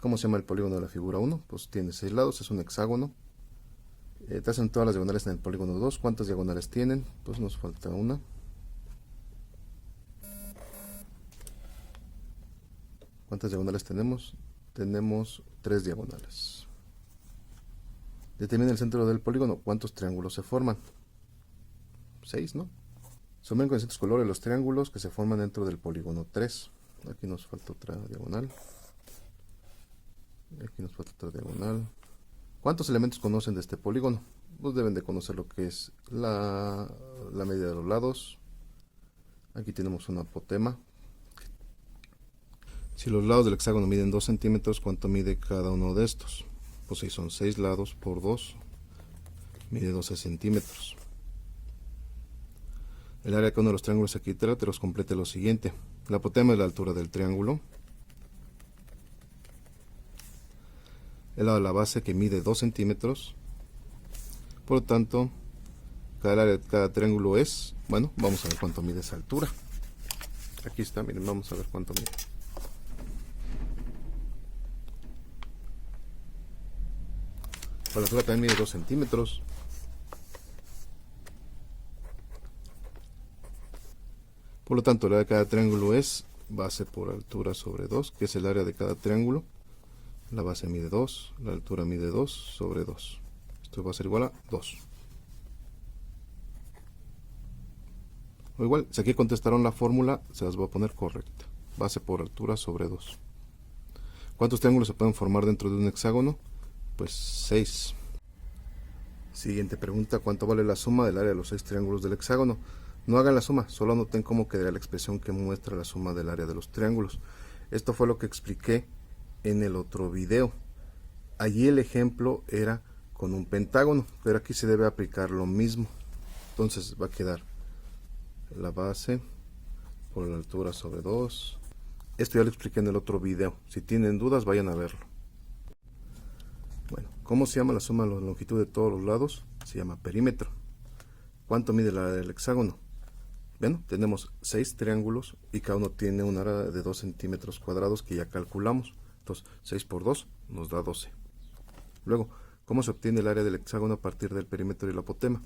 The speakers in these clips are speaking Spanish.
¿Cómo se llama el polígono de la figura 1? Pues tiene 6 lados, es un hexágono. Te hacen todas las diagonales en el polígono 2. ¿Cuántas diagonales tienen? Pues nos falta una. ¿Cuántas diagonales tenemos? Tenemos 3 diagonales. Determina el centro del polígono. ¿Cuántos triángulos se forman? 6, ¿no? Sombren con distintos colores los triángulos que se forman dentro del polígono 3. Aquí nos falta otra diagonal. Aquí nos falta otra diagonal. ¿Cuántos elementos conocen de este polígono? Pues deben de conocer lo que es la medida de los lados. Aquí tenemos un apotema. Si los lados del hexágono miden 2 centímetros, ¿cuánto mide cada uno de estos? Pues si son 6 lados por 2, mide 12 centímetros. El área de cada uno de los triángulos equiláteros complete lo siguiente. El apotema es la altura del triángulo. El lado de la base que mide 2 centímetros. Por lo tanto, cada área de cada triángulo es, bueno, vamos a ver cuánto mide esa altura. Aquí está, miren, vamos a ver cuánto mide. La altura también mide 2 centímetros. Por lo tanto, el área de cada triángulo es base por altura sobre 2, que es el área de cada triángulo. La base mide 2, la altura mide 2 sobre 2. Esto va a ser igual a 2. O igual, si aquí contestaron la fórmula, se las voy a poner correcta. Base por altura sobre 2. ¿Cuántos triángulos se pueden formar dentro de un hexágono? Pues 6. Siguiente pregunta, ¿cuánto vale la suma del área de los 6 triángulos del hexágono? No hagan la suma, solo anoten cómo quedaría la expresión que muestra la suma del área de los triángulos. Esto fue lo que expliqué en el otro video. Allí el ejemplo era con un pentágono, pero aquí se debe aplicar lo mismo. Entonces va a quedar la base por la altura sobre 2. Esto ya lo expliqué en el otro video. Si tienen dudas, vayan a verlo. Bueno, ¿cómo se llama la suma de la longitud de todos los lados? Se llama perímetro. ¿Cuánto mide el área del hexágono? Bueno, tenemos 6 triángulos y cada uno tiene un área de 2 centímetros cuadrados que ya calculamos. Entonces, 6 por 2 nos da 12. Luego, ¿cómo se obtiene el área del hexágono a partir del perímetro y el apotema?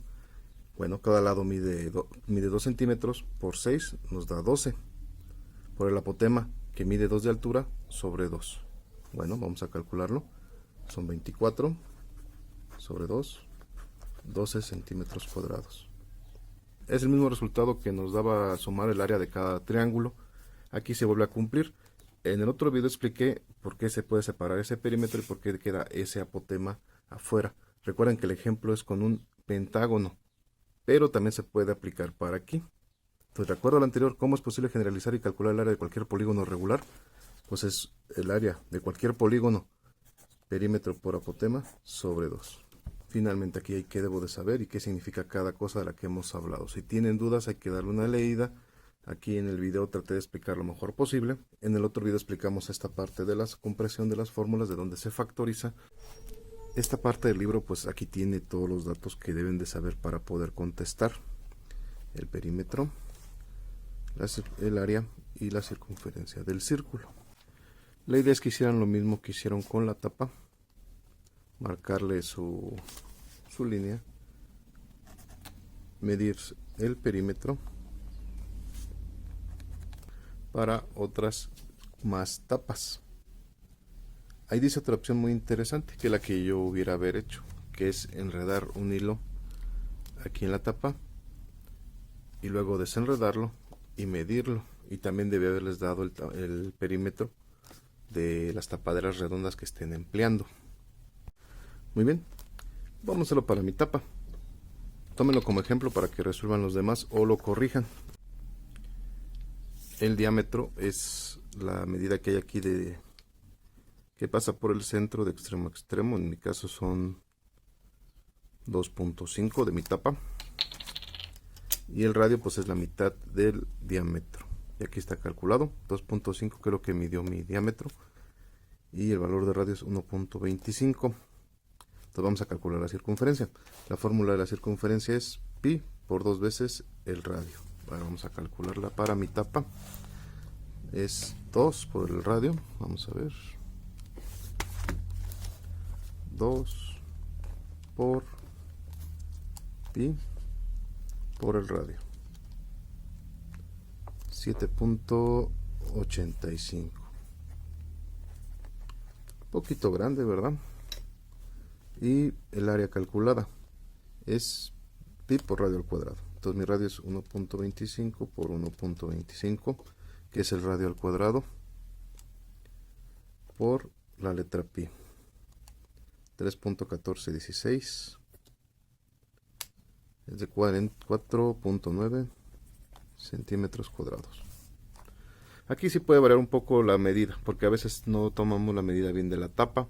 Bueno, cada lado mide 2 centímetros por 6 nos da 12. Por el apotema, que mide 2 de altura, sobre 2. Bueno, vamos a calcularlo. Son 24 sobre 2, 12 centímetros cuadrados. Es el mismo resultado que nos daba sumar el área de cada triángulo. Aquí se vuelve a cumplir. En el otro video expliqué por qué se puede separar ese perímetro y por qué queda ese apotema afuera. Recuerden que el ejemplo es con un pentágono, pero también se puede aplicar para aquí. Entonces, de acuerdo al anterior, ¿cómo es posible generalizar y calcular el área de cualquier polígono regular? Pues es el área de cualquier polígono, perímetro por apotema, sobre 2. Finalmente aquí hay que debo de saber y qué significa cada cosa de la que hemos hablado. Si tienen dudas hay que darle una leída. Aquí en el video traté de explicar lo mejor posible. En el otro video explicamos esta parte de la compresión de las fórmulas, de donde se factoriza. Esta parte del libro, pues aquí tiene todos los datos que deben de saber para poder contestar. El perímetro, el área y la circunferencia del círculo. La idea es que hicieran lo mismo que hicieron con la tapa. Marcarle su línea, medir el perímetro para otras más tapas. Ahí dice otra opción muy interesante, que es la que yo hubiera haber hecho, que es enredar un hilo aquí en la tapa y luego desenredarlo y medirlo, y también debe haberles dado el perímetro de las tapaderas redondas que estén empleando. Muy bien, vamos a hacerlo para mi tapa. Tómenlo como ejemplo para que resuelvan los demás o lo corrijan. El diámetro es la medida que hay aquí que pasa por el centro de extremo a extremo. En mi caso son 2.5 de mi tapa. Y el radio pues es la mitad del diámetro. Y aquí está calculado, 2.5 que es lo que midió mi diámetro. Y el valor de radio es 1.25. Entonces vamos a calcular la circunferencia. La fórmula de la circunferencia es pi por 2 veces el radio. Ahora vamos a calcularla para mi tapa. Es 2 por el radio. Vamos a ver. 2 por pi por el radio. 7.85. Poquito grande, ¿verdad? Y el área calculada es pi por radio al cuadrado. Entonces mi radio es 1.25 por 1.25, que es el radio al cuadrado, por la letra pi. 3.1416 es de 4.9 centímetros cuadrados. Aquí sí puede variar un poco la medida, porque a veces no tomamos la medida bien de la tapa,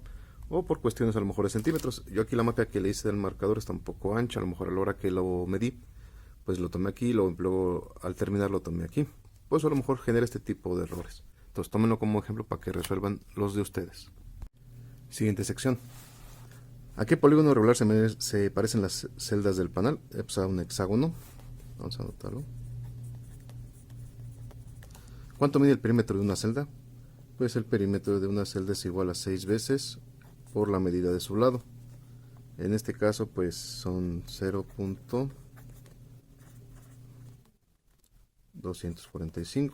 o por cuestiones a lo mejor de centímetros. Yo aquí la marca que le hice del marcador está un poco ancha, a lo mejor a la hora que lo medí, pues lo tomé aquí, luego al terminar lo tomé aquí. Pues a lo mejor genera este tipo de errores. Entonces tómenlo como ejemplo para que resuelvan los de ustedes. Siguiente sección. ¿A qué polígono regular se parecen las celdas del panel? Pues a un hexágono. Vamos a anotarlo. ¿Cuánto mide el perímetro de una celda? Pues el perímetro de una celda es igual a 6 veces por la medida de su lado. En este caso pues son 0.245.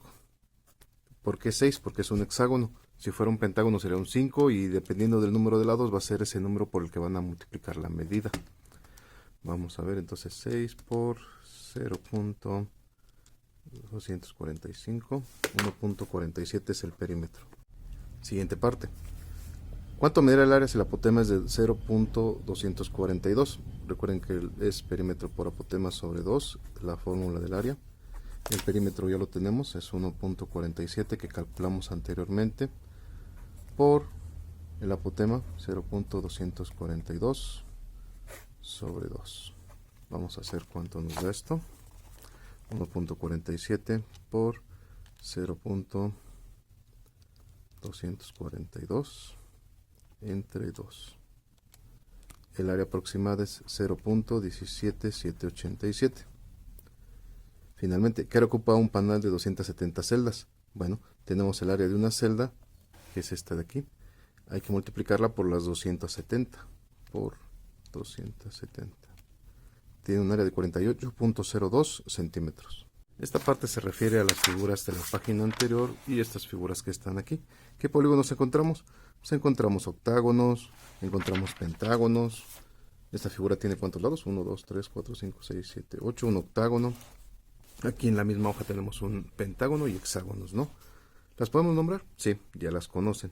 ¿Por qué 6? Porque es un hexágono. Si fuera un pentágono sería un 5 y dependiendo del número de lados va a ser ese número por el que van a multiplicar la medida. Vamos a ver, entonces 6 por 0.245, 1.47 es el perímetro. Siguiente parte. ¿Cuánto medirá el área si la apotema es de 0.242? Recuerden que es perímetro por apotema sobre 2, la fórmula del área. El perímetro ya lo tenemos, es 1.47 que calculamos anteriormente, por el apotema 0.242 sobre 2. Vamos a hacer cuánto nos da esto. 1.47 por 0.242 entre 2. El área aproximada es 0.17787. Finalmente, ¿qué ocupa un panel de 270 celdas? Bueno, tenemos el área de una celda, que es esta de aquí. Hay que multiplicarla por las 270. Por 270. Tiene un área de 48.02 centímetros. Esta parte se refiere a las figuras de la página anterior y estas figuras que están aquí. ¿Qué polígonos encontramos? Pues encontramos octágonos, encontramos pentágonos. Esta figura tiene ¿cuántos lados? 1, 2, 3, 4, 5, 6, 7, 8. Un octágono. Aquí en la misma hoja tenemos un pentágono y hexágonos, ¿no? ¿Las podemos nombrar? Sí, ya las conocen.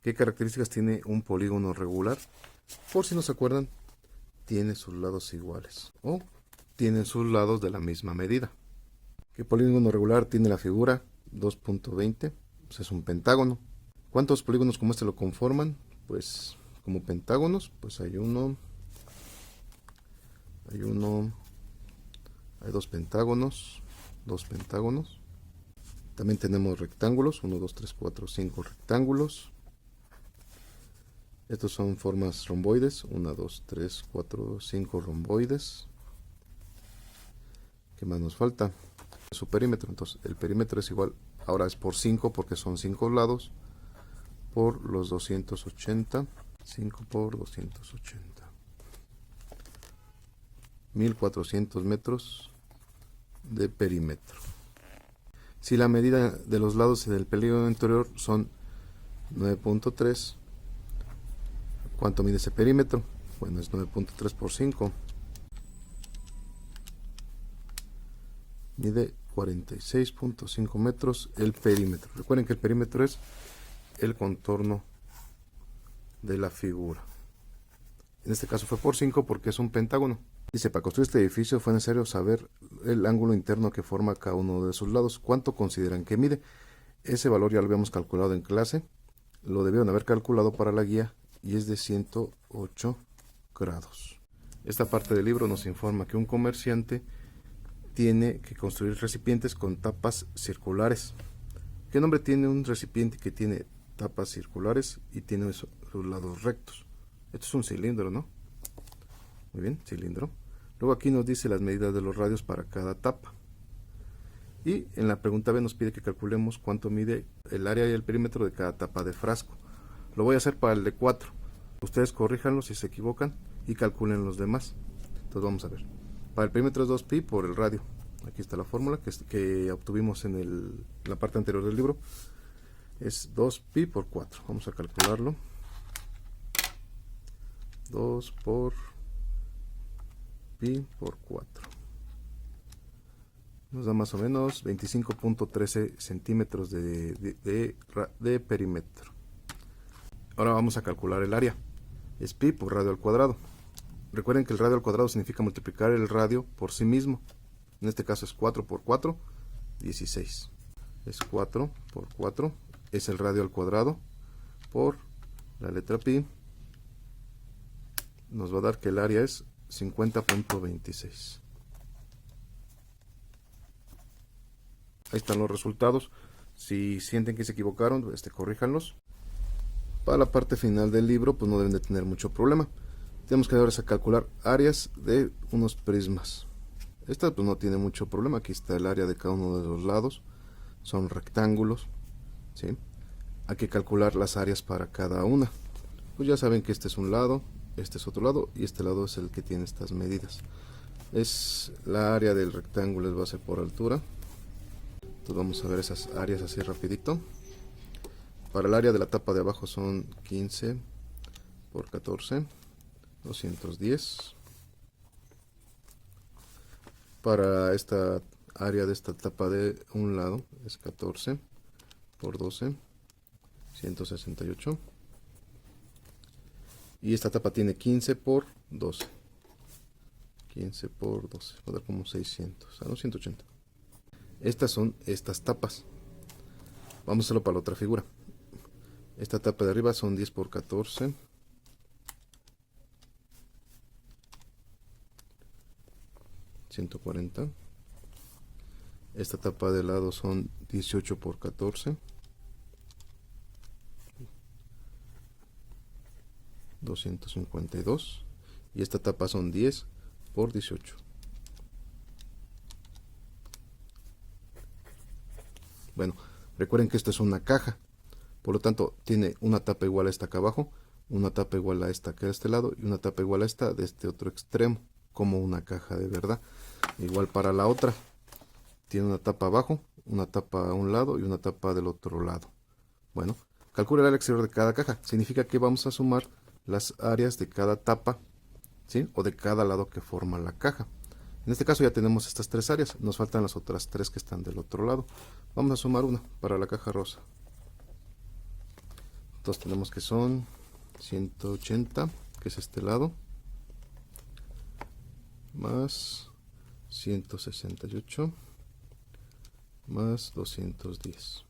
¿Qué características tiene un polígono regular? Por si no se acuerdan, tiene sus lados iguales o tienen sus lados de la misma medida. ¿Qué polígono regular tiene la figura? 2.20, pues es un pentágono. ¿Cuántos polígonos como este lo conforman? Pues como pentágonos, pues hay dos pentágonos, También tenemos rectángulos, 1, 2, 3, 4, 5 rectángulos. Estos son formas romboides, 1, 2, 3, 4, 5 romboides. ¿Qué más nos falta? Su perímetro, entonces el perímetro es igual, ahora es por 5 porque son 5 lados, por los 280, 5 por 280. 1400 metros de perímetro. Si la medida de los lados del polígono interior son 9.3, ¿cuánto mide ese perímetro? Bueno, es 9.3 por 5. Mide 46.5 metros el perímetro. Recuerden que el perímetro es el contorno de la figura. En este caso fue por 5 porque es un pentágono. Dice, para construir este edificio fue necesario saber el ángulo interno que forma cada uno de sus lados. ¿Cuánto consideran que mide? Ese valor ya lo habíamos calculado en clase. Lo debieron haber calculado para la guía y es de 108 grados. Esta parte del libro nos informa que un comerciante tiene que construir recipientes con tapas circulares. ¿Qué nombre tiene un recipiente que tiene tapas circulares y tiene los lados rectos? Esto es un cilindro, ¿no? Muy bien, cilindro. Luego aquí nos dice las medidas de los radios para cada tapa. Y en la pregunta B nos pide que calculemos cuánto mide el área y el perímetro de cada tapa de frasco. Lo voy a hacer para el de 4. Ustedes corríjanlo si se equivocan y calculen los demás. Entonces vamos a ver. Para el perímetro es 2pi por el radio. Aquí está la fórmula que obtuvimos en la parte anterior del libro. Es 2pi por 4. Vamos a calcularlo. 2 por pi por 4. Nos da más o menos 25.13 centímetros de perímetro. Ahora vamos a calcular el área. Es pi por radio al cuadrado. Recuerden que el radio al cuadrado significa multiplicar el radio por sí mismo. En este caso es 4 por 4, 16. Es 4 por 4. Es el radio al cuadrado por la letra pi. Nos va a dar que el área es 50.26. Ahí están los resultados. Si sienten que se equivocaron, corríjanlos. Para la parte final del libro, pues no deben de tener mucho problema. Tenemos que ahora calcular áreas de unos prismas. Esta pues no tiene mucho problema. Aquí está el área de cada uno de los lados. Son rectángulos, ¿sí? Hay que calcular las áreas para cada una. Pues ya saben que este es un lado, este es otro lado y este lado es el que tiene estas medidas. Es la área del rectángulo, va a ser por altura. Entonces vamos a ver esas áreas así rapidito. Para el área de la tapa de abajo son 15 por 14, 210. Para esta área de esta tapa de un lado es 14 por 12, 168. Y esta tapa tiene 15 por 12. 15 por 12, va a dar como 600, no, 180. Estas son estas tapas. Vamos a hacerlo para la otra figura. Esta tapa de arriba son 10 por 14. 140. Esta tapa de lado son 18 por 14. 252. Y esta tapa son 10 por 18. Bueno, recuerden que esto es una caja. Por lo tanto, tiene una tapa igual a esta acá abajo, una tapa igual a esta que de este lado y una tapa igual a esta de este otro extremo, como una caja de verdad. Igual para la otra, tiene una tapa abajo, una tapa a un lado y una tapa del otro lado. Bueno, calcula el área exterior de cada caja. Significa que vamos a sumar las áreas de cada tapa, ¿sí? O de cada lado que forma la caja. En este caso ya tenemos estas tres áreas, nos faltan las otras tres que están del otro lado. Vamos a sumar una para la caja rosa. Entonces tenemos que son 180, que es este lado, más 168, más 210.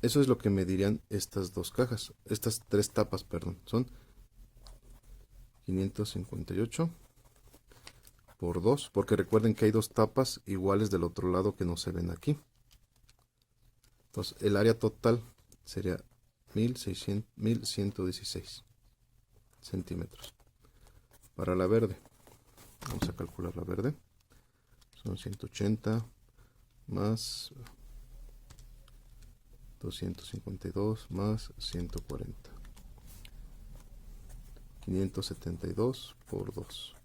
Eso es lo que medirían estas dos cajas, estas tres tapas, perdón, son 558 por 2, porque recuerden que hay dos tapas iguales del otro lado que no se ven aquí. Entonces el área total sería 1116 centímetros. Para la verde, vamos a calcular la verde, son 180 más 252 más 140. 572 por 2.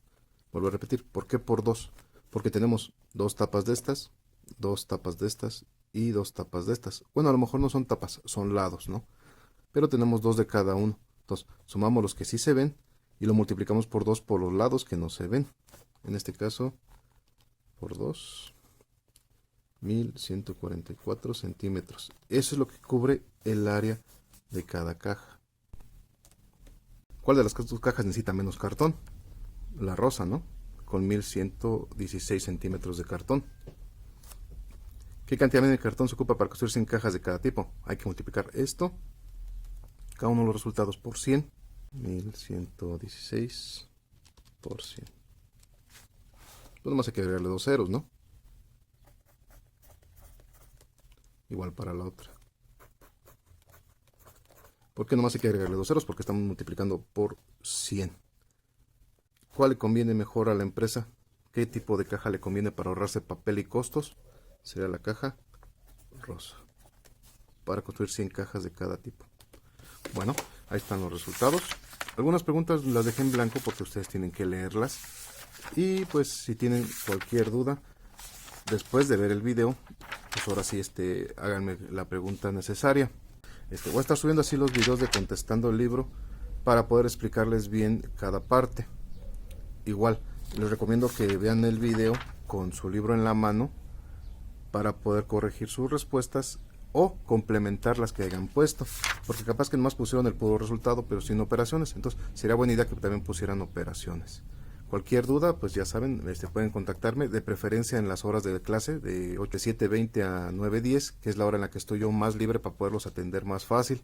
Vuelvo a repetir, ¿por qué por 2? Porque tenemos dos tapas de estas, dos tapas de estas y dos tapas de estas. Bueno, a lo mejor no son tapas, son lados, ¿no? Pero tenemos dos de cada uno. Entonces, sumamos los que sí se ven y lo multiplicamos por 2 por los lados que no se ven. En este caso, por 2, 1144 centímetros. Eso es lo que cubre el área de cada caja. ¿Cuál de las dos cajas necesita menos cartón? La rosa, ¿no? Con 1116 centímetros de cartón. ¿Qué cantidad de cartón se ocupa para construir 100 cajas de cada tipo? Hay que multiplicar esto, cada uno de los resultados, por 100. 1116 por 100. Pues nomás hay que agregarle dos ceros, ¿no? Igual para la otra. ¿Por qué nomás hay que agregarle dos ceros? Porque estamos multiplicando por 100. ¿Cuál le conviene mejor a la empresa? ¿Qué tipo de caja le conviene para ahorrarse papel y costos? Sería la caja rosa, para construir 100 cajas de cada tipo. Bueno, ahí están los resultados. Algunas preguntas las dejé en blanco porque ustedes tienen que leerlas. Y pues si tienen cualquier duda después de ver el video, pues ahora sí háganme la pregunta necesaria. Voy a estar subiendo así los videos de contestando el libro para poder explicarles bien cada parte. Igual, les recomiendo que vean el video con su libro en la mano para poder corregir sus respuestas o complementar las que hayan puesto, porque capaz que nomás pusieron el puro resultado pero sin operaciones. Entonces sería buena idea que también pusieran operaciones. Cualquier duda, pues ya saben, pueden contactarme, de preferencia en las horas de clase de 7:20 a 9:10, que es la hora en la que estoy yo más libre para poderlos atender más fácil.